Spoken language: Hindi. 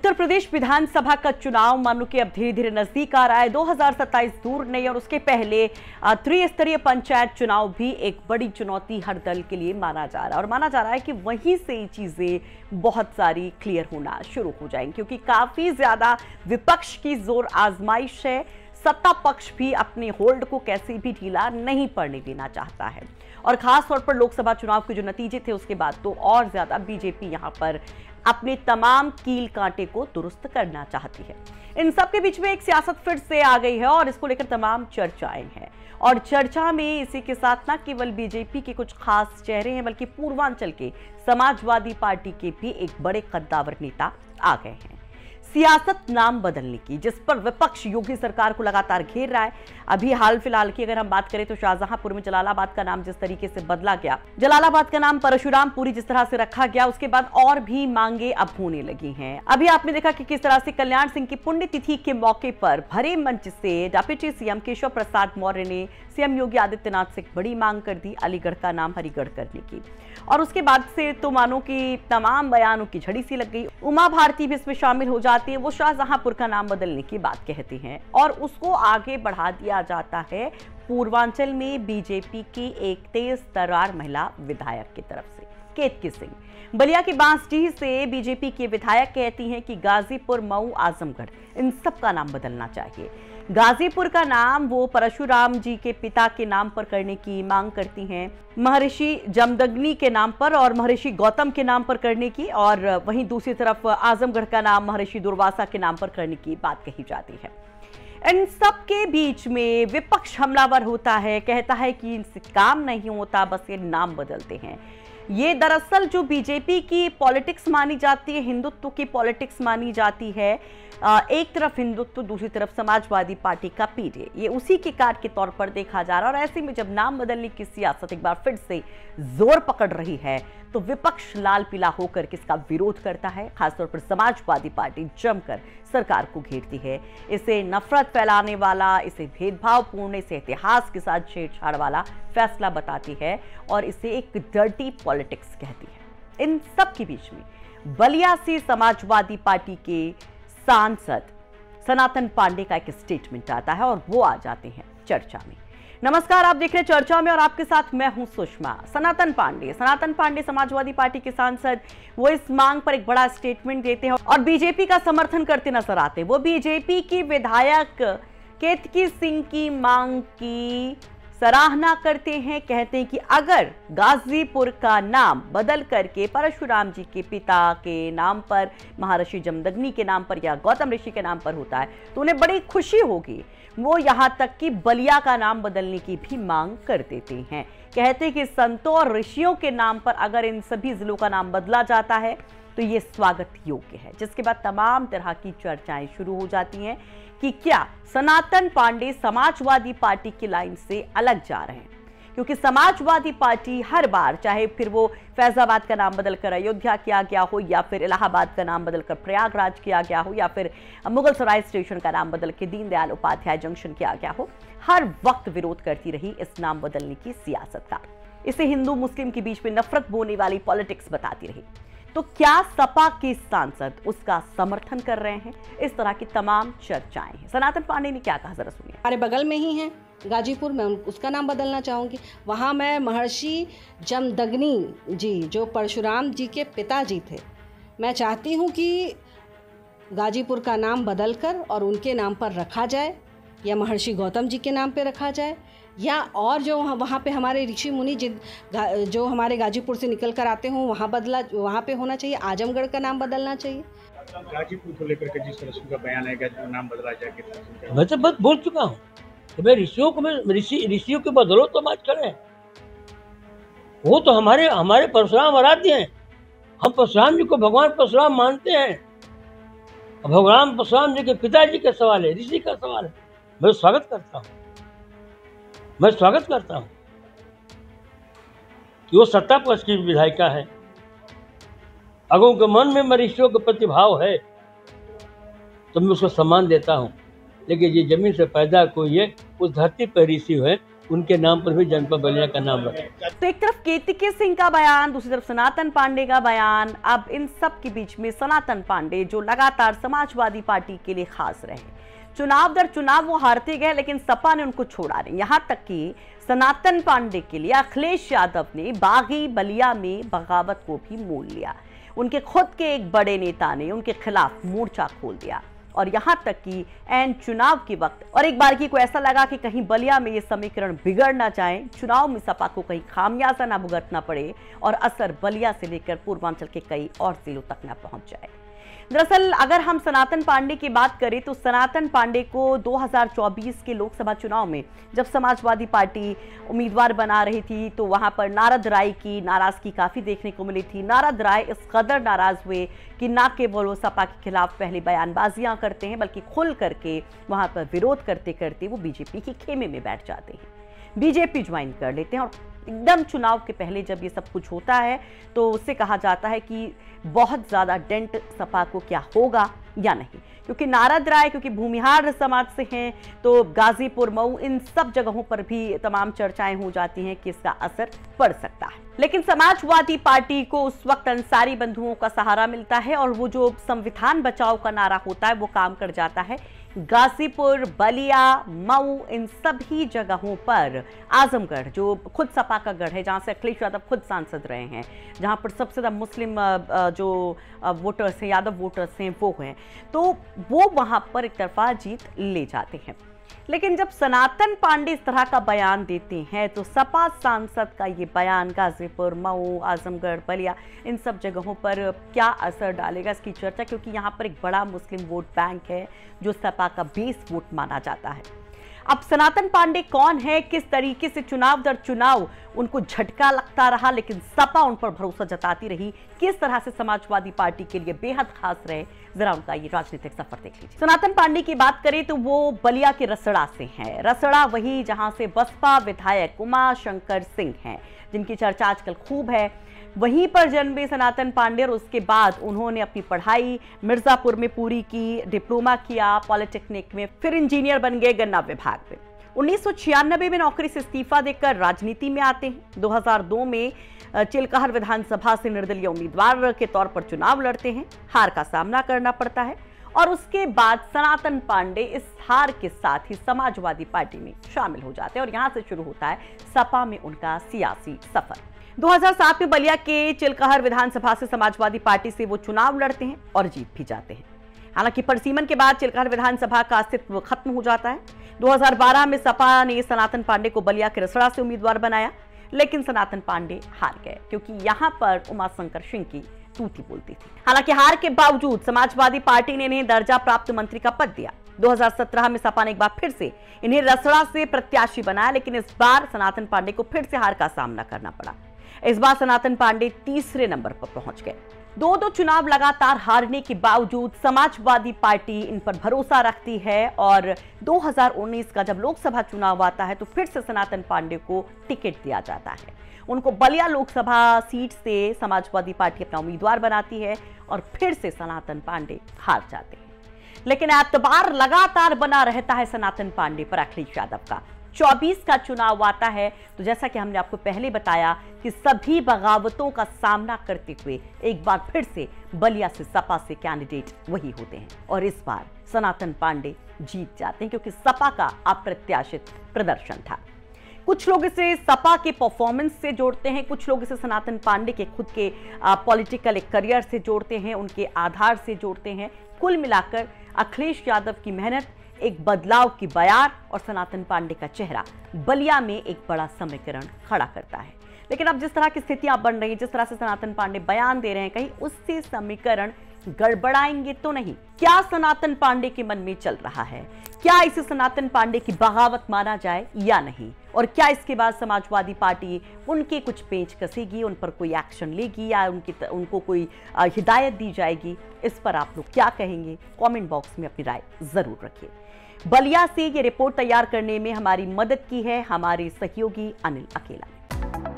उत्तर प्रदेश विधानसभा का चुनाव मानो कि अब धीरे धीरे नजदीक आ रहा है। 2027 दूर नहीं और उसके पहले त्रिस्तरीय पंचायत चुनाव भी एक बड़ी चुनौती हर दल के लिए माना जा रहा है और माना जा रहा है कि वहीं से चीजें बहुत सारी क्लियर होना शुरू हो जाएंगी, क्योंकि काफी ज्यादा विपक्ष की जोर आजमाइश है। सत्ता पक्ष भी अपने होल्ड को कैसे भी ढीला नहीं पड़ने देना चाहता है और खास तौर पर लोकसभा चुनाव के जो नतीजे थे उसके बाद तो और ज्यादा बीजेपी यहां पर अपने तमाम कील कांटे को दुरुस्त करना चाहती है। इन सब के बीच में एक सियासत फिर से आ गई है और इसको लेकर तमाम चर्चाएं हैं और चर्चा में इसी के साथ न केवल बीजेपी के कुछ खास चेहरे हैं बल्कि पूर्वांचल के समाजवादी पार्टी के भी एक बड़े कद्दावर नेता आ गए हैं। सियासत नाम बदलने की, जिस पर विपक्ष योगी सरकार को लगातार घेर रहा है। अभी हाल फिलहाल की अगर हम बात करें तो शाहजहांपुर में जलालाबाद का नाम जिस तरीके से बदला गया, जलालाबाद का नाम परशुरामपुरी जिस तरह से रखा गया, उसके बाद और भी मांगे अब होने लगी हैं। अभी आपने देखा कि किस तरह से कल्याण सिंह की पुण्यतिथि के मौके पर भरे मंच से डिप्टी सीएम केशव प्रसाद मौर्य ने सीएम योगी आदित्यनाथ से बड़ी मांग कर दी अलीगढ़ का नाम हरिगढ़ करने की और उसके बाद से तो मानो कि तमाम बयानों की झड़ी सी लग गई। उमा भारती भी इसमें शामिल हो जाती है। वो शाहजहांपुर का नाम बदलने की बात कहती हैं और उसको आगे बढ़ा दिया जाता है पूर्वांचल में बीजेपी की एक तेज तर्रार महिला विधायक की तरफ से। केतकी सिंह बलिया की बांसडीह से बीजेपी के विधायक कहती हैं कि गाजीपुर, मऊ, आजमगढ़ इन सब का नाम बदलना चाहिए। गाजीपुर का नाम वो परशुराम जी के पिता के नाम पर करने की मांग करती हैं, महर्षि जमदग्नि के नाम पर और महर्षि गौतम के नाम पर करने की, और वहीं दूसरी तरफ आजमगढ़ का नाम महर्षि दुर्वासा के नाम पर करने की बात कही जाती है। इन सब के बीच में विपक्ष हमलावर होता है, कहता है कि इनसे काम नहीं होता, बस ये नाम बदलते हैं। ये दरअसल जो बीजेपी की पॉलिटिक्स मानी जाती है, हिंदुत्व की पॉलिटिक्स मानी जाती है, एक तरफ हिंदुत्व दूसरी तरफ समाजवादी पार्टी का पीढ़ी, ये उसी के कार्ड के तौर पर देखा जा रहा है। और ऐसे में जब नाम बदलने की सियासत एक बार फिर से जोर पकड़ रही है तो विपक्ष लाल पीला होकर किसका विरोध करता है। खासतौर पर समाजवादी पार्टी जमकर सरकार को घेरती है, इसे नफरत फैलाने वाला, इसे भेदभावपूर्ण, इसे इतिहास के साथ छेड़छाड़ वाला फैसला बताती है और इसे एक डर्टी पॉलिटिक्स कहती है। इन सब के बीच में बलिया से समाजवादी पार्टी के सांसद सनातन पांडे का एक स्टेटमेंट आता है और वो आ जाते हैं चर्चा में। नमस्कार, आप देख रहे हैं चर्चा में और आपके साथ मैं हूं सुषमा। सनातन पांडे समाजवादी पार्टी के सांसद, वो इस मांग पर एक बड़ा स्टेटमेंट देते हैं और बीजेपी का समर्थन करते नजर आते हैं। वो बीजेपी की विधायक केतकी सिंह की मांग की सराहना करते हैं, कहते हैं कि अगर गाजीपुर का नाम बदल करके परशुराम जी के पिता के नाम पर, महर्षि जमदग्नि के नाम पर या गौतम ऋषि के नाम पर होता है तो उन्हें बड़ी खुशी होगी। वो यहां तक कि बलिया का नाम बदलने की भी मांग कर देते हैं। कहते हैं कि संतों और ऋषियों के नाम पर अगर इन सभी जिलों का नाम बदला जाता है तो ये स्वागत योग्य है। जिसके बाद तमाम तरह की चर्चाएं शुरू हो जाती हैं कि क्या सनातन पांडे समाजवादी पार्टी की लाइन से अलग जा रहे हैं, क्योंकि समाजवादी पार्टी हर बार, चाहे फिर वो फैजाबाद का नाम बदलकर अयोध्या किया गया हो या फिर इलाहाबाद का नाम बदलकर प्रयागराज किया गया हो या फिर मुगल सराय स्टेशन का नाम बदल के दीनदयाल उपाध्याय जंक्शन किया गया हो, हर वक्त विरोध करती रही इस नाम बदलने की सियासत का। इसे हिंदू मुस्लिम के बीच में नफरत बोने वाली पॉलिटिक्स बताती रही। तो क्या सपा के सांसद उसका समर्थन कर रहे हैं? इस तरह की तमाम चर्चाएं हैं। सनातन पांडे ने क्या कहा, जरा सुनिए। हमारे बगल में ही है गाजीपुर, मैं उसका नाम बदलना चाहूँगी। वहाँ मैं महर्षि जमदग्नि जी जो परशुराम जी के पिताजी थे, मैं चाहती हूँ कि गाजीपुर का नाम बदलकर और उनके नाम पर रखा जाए या महर्षि गौतम जी के नाम पे रखा जाए, या और जो वहाँ पे हमारे ऋषि मुनि जो हमारे गाजीपुर से निकल कर आते हों वहाँ पे होना चाहिए। आजमगढ़ का नाम बदलना चाहिए। गाजीपुर को लेकर के जिस तरह का बयान है कि नाम बदला जाए, मैं तो बस बोल चुका हूँ कि भाई ऋषियों के बदलो तो बात करें। वो तो हमारे परशुराम आराध्य हैं। हम परशुराम जी को भगवान परशुराम मानते हैं। भगवान परशुराम जी के पिताजी का सवाल है, ऋषि का सवाल है। मैं स्वागत करता हूँ कि वो सत्ता पक्ष की विधायिका है। अगर उनके मन में ऋषियों के प्रति भाव है तो मैं उसको सम्मान देता हूँ, लेकिन ये जमीन से पैदा कोई है, उस धरती पर ऋषि है उनके नाम पर भी जनपद बलिया का नाम रखें। तो एक तरफ केतकी सिंह का बयान, दूसरी तरफ सनातन पांडे का बयान। अब इन सब के बीच में सनातन पांडे जो लगातार समाजवादी पार्टी के लिए खास रहे, चुनाव दर चुनाव वो हारते गए, लेकिन सपा ने उनको छोड़ा नहीं। यहां तक कि सनातन पांडे के लिए अखिलेश यादव ने बागी बलिया में बगावत को भी मोल लिया। उनके खुद के एक बड़े नेता ने उनके खिलाफ मोर्चा खोल दिया, और यहां तक कि एन चुनाव के वक्त और एक बार को ऐसा लगा कि कहीं बलिया में ये समीकरण बिगड़ ना जाए, चुनाव में सपा को कहीं खामियाजा ना भुगतना पड़े और असर बलिया से लेकर पूर्वांचल के कई और जिलों तक ना पहुंच जाए। दरअसल अगर हम सनातन पांडे की बात करें तो सनातन पांडे को 2024 के लोकसभा चुनाव में जब समाजवादी पार्टी उम्मीदवार बना रही थी तो वहां पर नारद राय की नाराजगी काफी देखने को मिली थी। नारद राय इस कदर नाराज हुए कि ना केवल वो सपा के खिलाफ पहले बयानबाजियां करते हैं, बल्कि खुल करके वहां पर विरोध करते करते वो बीजेपी के खेमे में बैठ जाते हैं, बीजेपी ज्वाइन कर लेते हैं। और एकदम चुनाव के पहले जब ये सब कुछ होता है तो उससे कहा जाता है कि बहुत ज्यादा डेंट सपा को क्या होगा या नहीं, क्योंकि नारद राय क्योंकि भूमिहार समाज से हैं तो गाजीपुर, मऊ, इन सब जगहों पर भी तमाम चर्चाएं हो जाती हैं कि इसका असर पड़ सकता है। लेकिन समाजवादी पार्टी को उस वक्त अंसारी बंधुओं का सहारा मिलता है और वो जो संविधान बचाओ का नारा होता है वो काम कर जाता है। गाजीपुर, बलिया, मऊ, इन सभी जगहों पर, आजमगढ़ जो खुद सपा का गढ़ है, जहां से अखिलेश यादव खुद सांसद रहे हैं, जहां पर सबसे ज्यादा मुस्लिम जो वोटर्स हैं, यादव वोटर्स हैं, वो हैं, तो वो वहां पर एक तरफा जीत ले जाते हैं। लेकिन जब सनातन पांडे इस तरह का बयान देते हैं तो सपा सांसद का ये बयान गाजीपुर, मऊ, आजमगढ़, बलिया, इन सब जगहों पर क्या असर डालेगा इसकी चर्चा, क्योंकि यहाँ पर एक बड़ा मुस्लिम वोट बैंक है जो सपा का बेस वोट माना जाता है। अब सनातन पांडे कौन है, किस तरीके से चुनाव दर चुनाव उनको झटका लगता रहा लेकिन सपा उन पर भरोसा जताती रही, किस तरह से समाजवादी पार्टी के लिए बेहद खास रहे, जरा उनका ये राजनीतिक सफर देख लीजिए। सनातन पांडे की बात करें तो वो बलिया के रसड़ा से हैं। रसड़ा वही जहां से बसपा विधायक उमाशंकर सिंह हैं, जिनकी चर्चा आजकल खूब है। वहीं पर जन्मे सनातन पांडे और उसके बाद उन्होंने अपनी पढ़ाई मिर्जापुर में पूरी की, डिप्लोमा किया पॉलिटेक्निक में, फिर इंजीनियर बन गए गन्ना विभाग में। 1996 में नौकरी से इस्तीफा देकर राजनीति में आते हैं। 2002 में चिलकहर विधानसभा से निर्दलीय उम्मीदवार के तौर पर चुनाव लड़ते हैं, हार का सामना करना पड़ता है और उसके बाद सनातन पांडे इस हार के साथ ही समाजवादी पार्टी में शामिल हो जाते हैं और यहां से शुरू होता है सपा में उनका सियासी सफर। 2007 में बलिया के चिलकहर विधानसभा से समाजवादी पार्टी से वो चुनाव लड़ते हैं और जीत भी जाते हैं। हालांकि परसीमन के बाद चिलकहर विधानसभा का अस्तित्व खत्म हो जाता है। 2012 में सपा ने सनातन पांडे को बलिया के रसड़ा से उम्मीदवार बनाया, लेकिन सनातन पांडे हार गए क्योंकि यहां पर उमाशंकर सिंह की तूती बोलती थी। हालांकि हार के बावजूद समाजवादी पार्टी ने इन्हें दर्जा प्राप्त मंत्री का पद दिया। 2017 में सपा ने एक बार फिर से इन्हें रसड़ा से प्रत्याशी बनाया, लेकिन इस बार सनातन पांडे को फिर से हार का सामना करना पड़ा। इस बार सनातन पांडे तीसरे नंबर पर पहुंच गए। दो चुनाव लगातार हारने के बावजूद समाजवादी पार्टी इन पर भरोसा रखती है और 2019 का जब लोकसभा चुनाव आता है तो फिर से सनातन पांडे को टिकट दिया जाता है। उनको बलिया लोकसभा सीट से समाजवादी पार्टी अपना उम्मीदवार बनाती है और फिर से सनातन पांडे हार जाते हैं। लेकिन एतबार लगातार बना रहता है सनातन पांडे पर अखिलेश यादव का। 24 का चुनाव आता है तो जैसा कि हमने आपको पहले बताया कि सभी बगावतों का सामना करते हुए एक बार फिर से बलिया से सपा से कैंडिडेट वही होते हैं और इस बार सनातन पांडे जीत जाते हैं क्योंकि सपा का अप्रत्याशित प्रदर्शन था। कुछ लोग इसे सपा के परफॉर्मेंस से जोड़ते हैं, कुछ लोग इसे सनातन पांडे के खुद के पॉलिटिकल करियर से जोड़ते हैं, उनके आधार से जोड़ते हैं। कुल मिलाकर अखिलेश यादव की मेहनत, एक बदलाव की बयार और सनातन पांडे का चेहरा बलिया में एक बड़ा समीकरण खड़ा करता है। लेकिन अब जिस तरह की स्थितियां बन रही हैं, जिस तरह से सनातन पांडे बयान दे रहे हैं, कहीं उससे समीकरण गड़बड़ाएंगे तो नहीं? क्या सनातन पांडे के मन में चल रहा है? क्या इसे सनातन पांडे की बगावत माना जाए या नहीं? और क्या इसके बाद समाजवादी पार्टी उनके कुछ पेंच कसेगी, उन पर कोई एक्शन लेगी या उनको कोई हिदायत दी जाएगी? इस पर आप लोग क्या कहेंगे? कमेंट बॉक्स में अपनी राय जरूर रखिए। बलिया से ये रिपोर्ट तैयार करने में हमारी मदद की है हमारे सहयोगी अनिल अकेला ने।